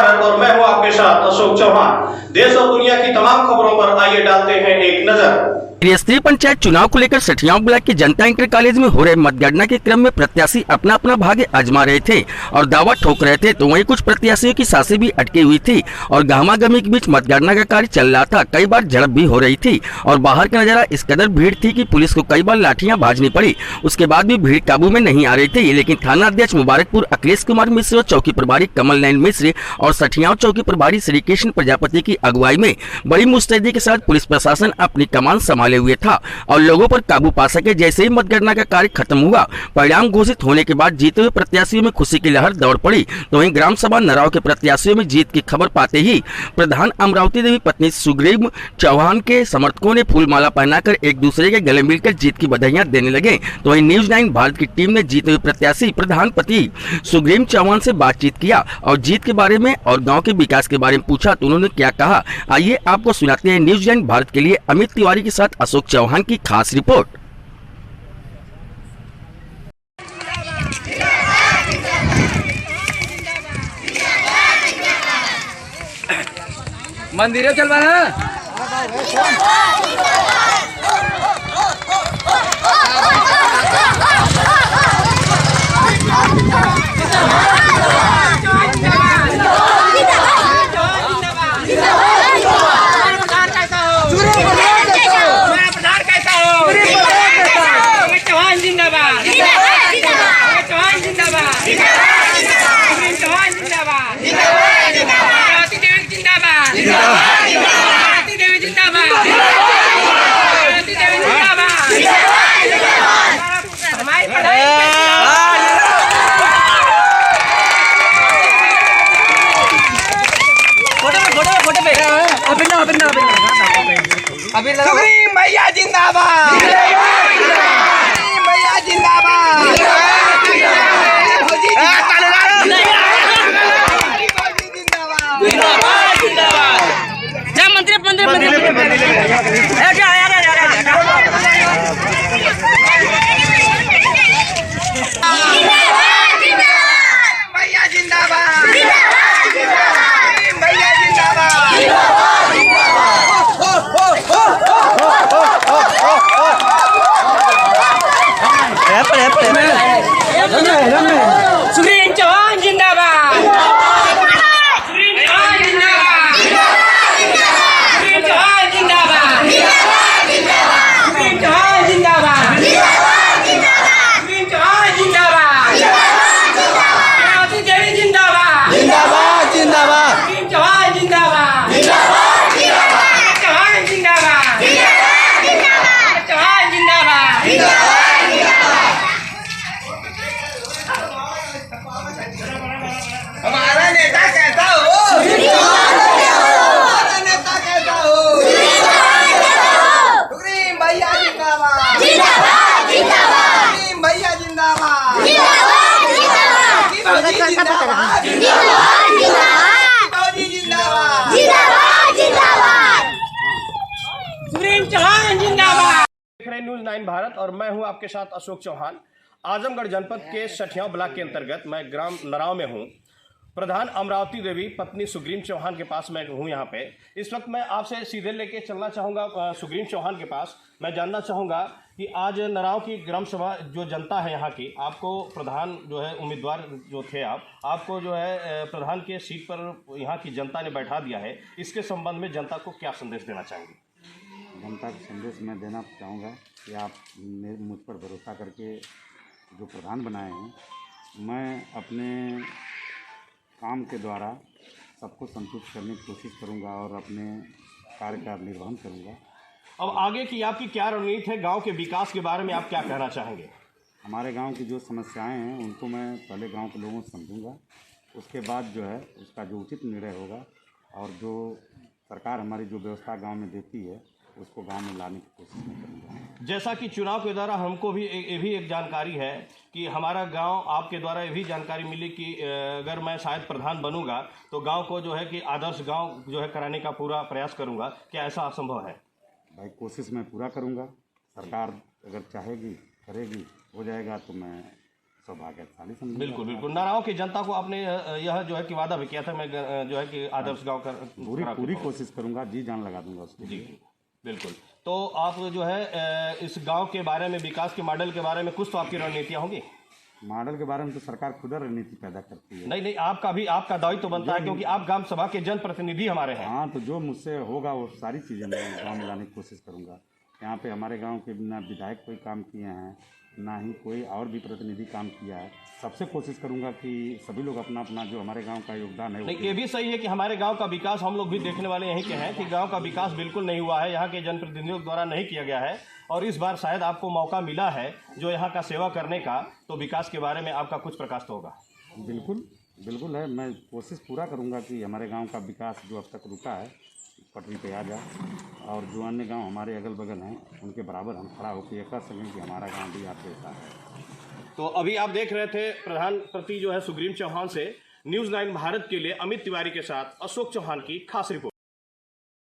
भारत और मैं हूं आपके साथ अशोक चौहान। देश और दुनिया की तमाम खबरों पर आइए डालते हैं एक नजर। त्रिस्तरीय पंचायत चुनाव को लेकर सठियाव ब्लॉक के जनता इंटर कॉलेज में हो रहे मतगणना के क्रम में प्रत्याशी अपना अपना भाग्य आजमा रहे थे और दावा ठोक रहे थे, तो वहीं कुछ प्रत्याशियों की सांसें भी अटकी हुई थी और गहमा-गहमी के बीच मतगणना का कार्य चल रहा था। कई बार झड़प भी हो रही थी और बाहर का नजारा इस कदर भीड़ थी कि पुलिस को कई बार लाठियां भाजनी पड़ी। उसके बाद भी भीड़ काबू में नहीं आ रही थी, लेकिन थाना अध्यक्ष मुबारकपुर अखिलेश कुमार मिश्र, चौकी प्रभारी कमल नयन मिश्र और सठियाव चौकी प्रभारी श्री कृष्ण प्रजापति की अगुवाई में बड़ी मुस्तैदी के साथ पुलिस प्रशासन अपनी कमान संभाले हुए था और लोगों पर काबू पा सके। जैसे ही मतगणना का कार्य खत्म हुआ, परिणाम घोषित होने के बाद जीते हुए प्रत्याशियों में खुशी की लहर दौड़ पड़ी। तो वहीं ग्राम सभा नराव के प्रत्याशियों में जीत की खबर पाते ही प्रधान अमरावती देवी पत्नी सुग्रीव चौहान के समर्थकों ने फूलमाला पहनाकर एक दूसरे के गले मिलकर जीत की बधाइयां देने लगे। तो वहीं न्यूज 9 भारत की टीम ने जीते हुए प्रत्याशी प्रधान पति सुग्रीव चौहान से बातचीत किया और जीत के बारे में और गाँव के विकास के बारे में पूछा, तो उन्होंने क्या कहा, आइए आपको सुनाते हैं। न्यूज 9 भारत के लिए अमित तिवारी के साथ अशोक चौहान की खास रिपोर्ट। मंदिर चलवा ना सुग्रीव भैया जिंदाबाद, सुग्रीव भैया जिंदाबाद, जय मंत्री भैया जिंदाबाद, भैया जिंदाबाद। सुग्रीव चौहान जिंदाबाद, सुग्रीव चौहान जिंदाबाद, सुग्रीव चौहान जिंदाबाद, सुग्रीव चौहान जिंदाबाद, सुग्रीव चौहान जिंदाबाद, राती देवी जिंदाबाद, जिंदाबाद जिंदाबाद, सुग्रीव चौहान जिंदाबाद, जिंदाबाद जिंदाबाद, चौहान जिंदाबाद, जिंदाबाद, चौहान जिंदाबाद, जिंदाबाद। हमारा नेता कैसा हो, हमारा नेता कैसा हो, सुग्रीव भैया जिंदाबाद, जिंदाबाद जिंदाबाद, सुग्रीव भैया जिंदाबाद, जिंदाबाद जिंदाबाद, जिंदाबाद जिंदाबाद, जिंदाबाद जिंदाबाद, सुग्रीव चौहान जिंदाबाद। देख रहे हैं न्यूज 9 भारत और मैं हूं आपके साथ अशोक चौहान। आजमगढ़ जनपद के सठियाव ब्लॉक के अंतर्गत मैं ग्राम नराव में हूं। प्रधान अमरावती देवी पत्नी सुग्रीव चौहान के पास मैं हूं। यहाँ पे इस वक्त मैं आपसे सीधे लेके चलना चाहूँगा सुग्रीव चौहान के पास। मैं जानना चाहूँगा कि आज नराव की ग्राम सभा जो जनता है यहाँ की, आपको प्रधान जो है उम्मीदवार जो थे आपको जो है प्रधान के सीट पर यहाँ की जनता ने बैठा दिया है। इसके संबंध में जनता को क्या संदेश देना चाहेंगे? जनता को संदेश मैं देना चाहूँगा कि आप मुझ पर भरोसा करके जो प्रधान बनाए हैं, मैं अपने काम के द्वारा सबको संतुष्ट करने की कोशिश करूंगा और अपने कार्य का निर्वहन करूंगा। अब आगे की आपकी क्या रणनीति है? गांव के विकास के बारे में आप क्या कहना चाहेंगे? हमारे गांव की जो समस्याएं हैं उनको मैं पहले गांव के लोगों से समझूंगा, उसके बाद जो है उसका जो उचित निर्णय होगा और जो सरकार हमारी जो व्यवस्था गांव में देती है उसको गांव में लाने की कोशिश मैं करूँगा। जैसा कि चुनाव के दौरान हमको भी ये भी एक जानकारी है कि हमारा गांव आपके द्वारा ये भी जानकारी मिली कि अगर मैं शायद प्रधान बनूंगा तो गांव को जो है कि आदर्श गांव जो है कराने का पूरा प्रयास करूंगा। क्या ऐसा असंभव है? भाई कोशिश मैं पूरा करूँगा, सरकार अगर चाहेगी करेगी, हो जाएगा तो मैं सौभाग्यशाली समझूंगा। बिल्कुल बिल्कुल। नाराओं की जनता को आपने यह जो है कि वादा भी किया था, मैं जो है कि आदर्श गांव का पूरी कोशिश करूंगा, जी जान लगा दूंगा उसके जी लिए। बिल्कुल। तो आप जो है इस गांव के बारे में, विकास के मॉडल के बारे में कुछ तो आपकी रणनीतियां होंगी। मॉडल के बारे में तो सरकार खुद रणनीति पैदा करती है। नहीं, आपका दायित्व तो बनता है, क्योंकि आप ग्राम सभा के जनप्रतिनिधि हमारे हैं। हाँ, तो जो मुझसे होगा वो सारी चीज़ें मैं गाँव में लाने की कोशिश करूँगा। यहाँ पे हमारे गांव के ना विधायक कोई काम किए हैं, ना ही कोई और भी प्रतिनिधि काम किया है। सबसे कोशिश करूंगा कि सभी लोग अपना अपना जो हमारे गांव का योगदान है। नहीं, ये भी सही है कि हमारे गांव का विकास, हम लोग भी देखने वाले यहीं के हैं कि गांव का विकास बिल्कुल नहीं हुआ है, यहाँ के जनप्रतिनिधियों द्वारा नहीं किया गया है। और इस बार शायद आपको मौका मिला है जो यहाँ का सेवा करने का, तो विकास के बारे में आपका कुछ प्रकाश तो होगा। बिल्कुल है। मैं कोशिश पूरा करूंगा कि हमारे गांव का विकास जो अब तक रुका है पटरी पे आ जाए, और जो अन्य गांव हमारे अगल बगल हैं उनके बराबर हम खड़ा होकर ये कह सकें कि हमारा गांव भी आप जैसा है। तो अभी आप देख रहे थे प्रधानमंत्री जो है सुग्रीव चौहान से न्यूज़ 9 भारत के लिए अमित तिवारी के साथ अशोक चौहान की खास रिपोर्ट।